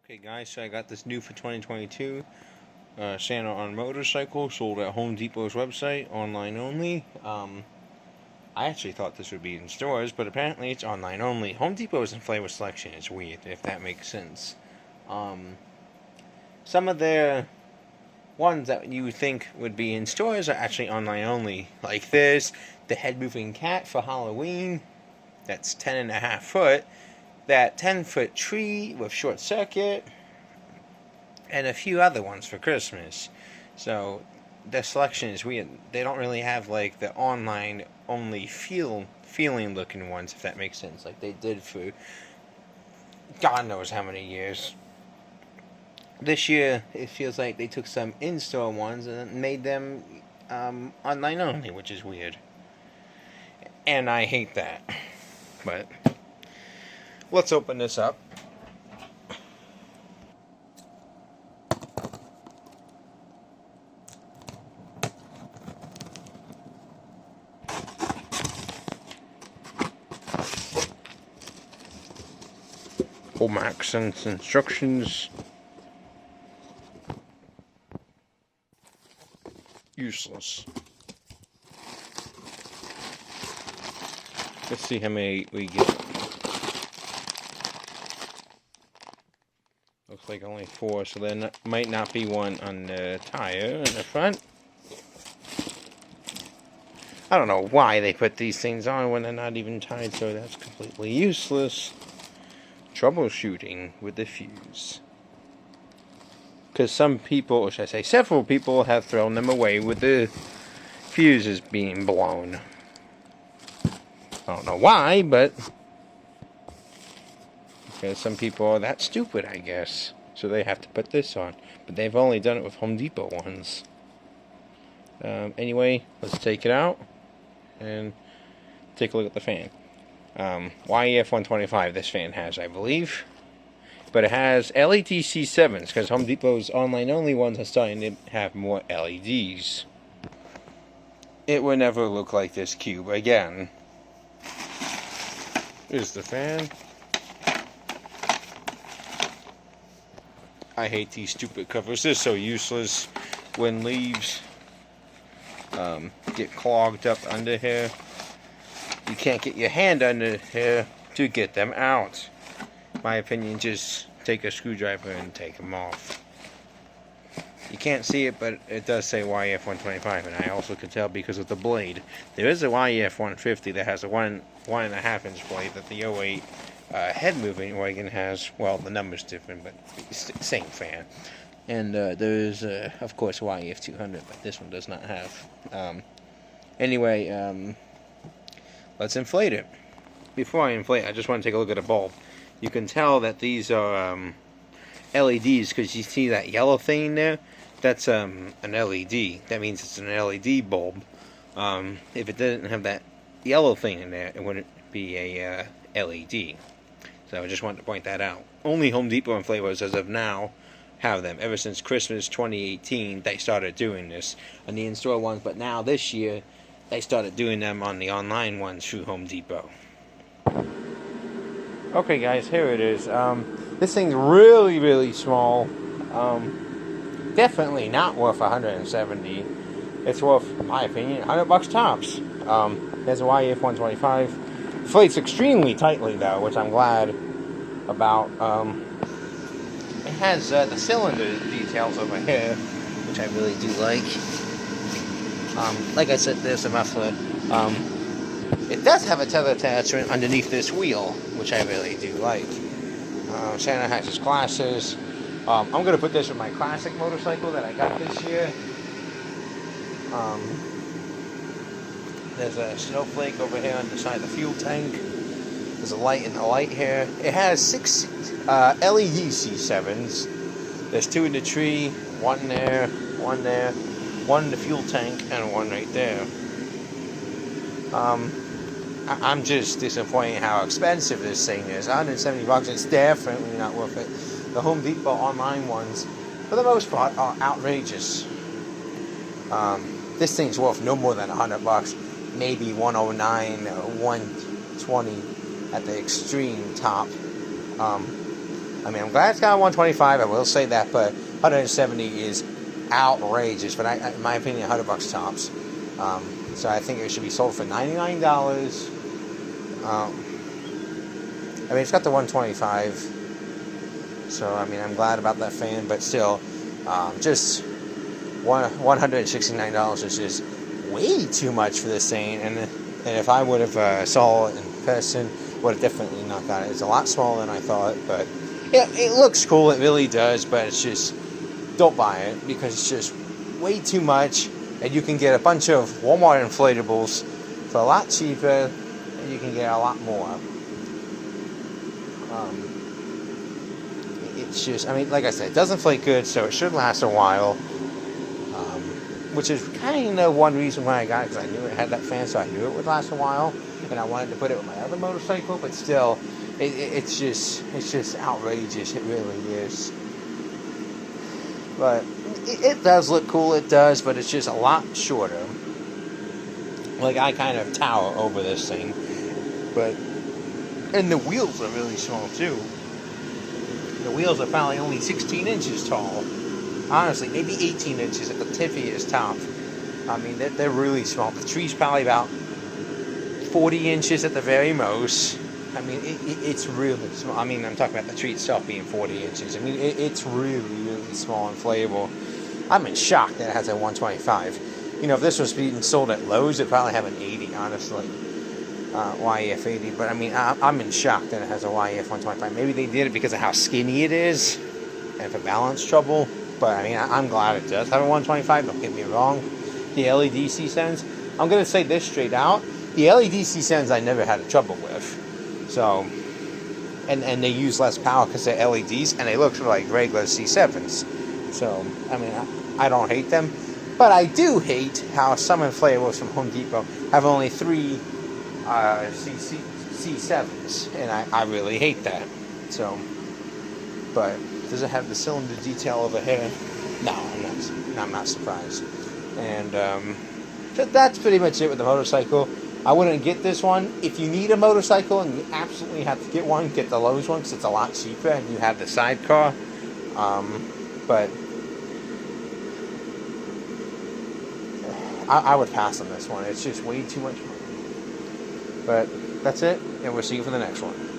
Okay guys, so I got this new for 2022 Santa on motorcycle, sold at Home Depot's website, online only. I actually thought this would be in stores, but apparently it's online only. Home Depot's inflatable selection is weird, if that makes sense. Some of their ones that you would think would be in stores are actually online only. Like this, the head moving cat for Halloween, that's 10.5 foot. That 10-foot tree with short circuit, and a few other ones for Christmas. So the selection is weird. They don't really have like the online only feeling looking ones, if that makes sense, like they did for God knows how many years. This year it feels like they took some in-store ones and made them online only, which is weird. And I hate that. But let's open this up. Home accents, instructions. Useless. Let's see how many we get. Looks like only 4, so there might not be one on the tire in the front. I don't know why they put these things on when they're not even tied, so that's completely useless. Troubleshooting with the fuse. Because some people, or should I say several people, have thrown them away with the fuses being blown. I don't know why, but because some people are that stupid, I guess. So they have to put this on. But they've only done it with Home Depot ones. Anyway, let's take it out and take a look at the fan. YEF 125 this fan has, I believe. But it has LED C7s, because Home Depot's online only ones are starting to have more LEDs. It will never look like this cube again. Here's the fan. I hate these stupid covers. They're so useless. When leaves get clogged up under here, you can't get your hand under here to get them out. My opinion, just take a screwdriver and take them off. You can't see it, but it does say YEF 125, and I also can tell because of the blade. There is a YEF 150 that has a 1.5 inch blade that the 08 head moving wagon has. Well, the number's different, but same fan. And there's of course YEF 200, but this one does not have. Anyway, let's inflate it. Before I inflate, I just want to take a look at a bulb. You can tell that these are LEDs because you see that yellow thing there. That's an LED. That means it's an LED bulb. If it didn't have that yellow thing in there, it wouldn't be a LED. So I just wanted to point that out. Only Home Depot inflatables as of now have them. Ever since Christmas 2018, they started doing this on the in-store ones. But now this year, they started doing them on the online ones through Home Depot. Okay guys, here it is. This thing's really, really small. Definitely not worth $170. It's worth, in my opinion, $100 tops. There's a YEF 125. Inflates extremely tightly though, which I'm glad about. It has the cylinder details over here, which I really do like. Like I said, there's a muffler. It does have a tether attachment underneath this wheel, which I really do like. Santa has his glasses. I'm going to put this with my classic motorcycle that I got this year. There's a snowflake over here on the side of the fuel tank. There's a light in the light here. It has 6 LED C7s. There's 2 in the tree, 1 there, 1 there, 1 in the fuel tank, and 1 right there. I'm just disappointed how expensive this thing is. $170, it's definitely not worth it. The Home Depot online ones, for the most part, are outrageous. This thing's worth no more than $100, maybe $109 or $120 at the extreme top. I mean, I'm glad it's got a 125. I will say that, but 170 is outrageous. But in my opinion, $100 tops. So I think it should be sold for $99. I mean, it's got the 125. So I mean, I'm glad about that fan, but still, just $169 is just way too much for this thing. And if I would have saw it in person, would have definitely not got it. It's a lot smaller than I thought, but yeah, it looks cool. It really does, but it's just, don't buy it because it's just way too much. And you can get a bunch of Walmart inflatables for a lot cheaper, and you can get a lot more. It's just, I mean, like I said, it does inflate good, so it should last a while. Which is kind of one reason why I got it, because I knew it had that fan, so I knew it would last a while, and I wanted to put it with my other motorcycle, but still, it's just outrageous. It really is. But it does look cool, it does, but it's just a lot shorter. Like, I kind of tower over this thing, and the wheels are really small too. The wheels are probably only 16 inches tall. Honestly, maybe 18 inches at the tippiest top. I mean, they're really small. The tree's probably about 40 inches at the very most. I mean, it's really small. I mean, I'm talking about the tree itself being 40 inches. I mean, it's really, really small and inflatable. I'm in shock that it has a 125. You know, if this was being sold at Lowe's, it'd probably have an 80, honestly. YF 80. But, I mean, I'm in shock that it has a YF 125. Maybe they did it because of how skinny it is and for balance trouble. But, I mean, I'm glad it does have a 125, don't get me wrong. The LED C-Sens, I'm going to say this straight out. The LED C-Sens I never had trouble with. So, and they use less power because they're LEDs, and they look like regular C7s. So, I mean, I don't hate them. But I do hate how some inflatables from Home Depot have only 3 C7s. And I really hate that. So, but does it have the cylinder detail over here? No, I'm not surprised. And that's pretty much it with the motorcycle. I wouldn't get this one. If you need a motorcycle and you absolutely have to get one, get the Lowe's one because it's a lot cheaper and you have the sidecar. But I would pass on this one. It's just way too much money. But that's it, and we'll see you for the next one.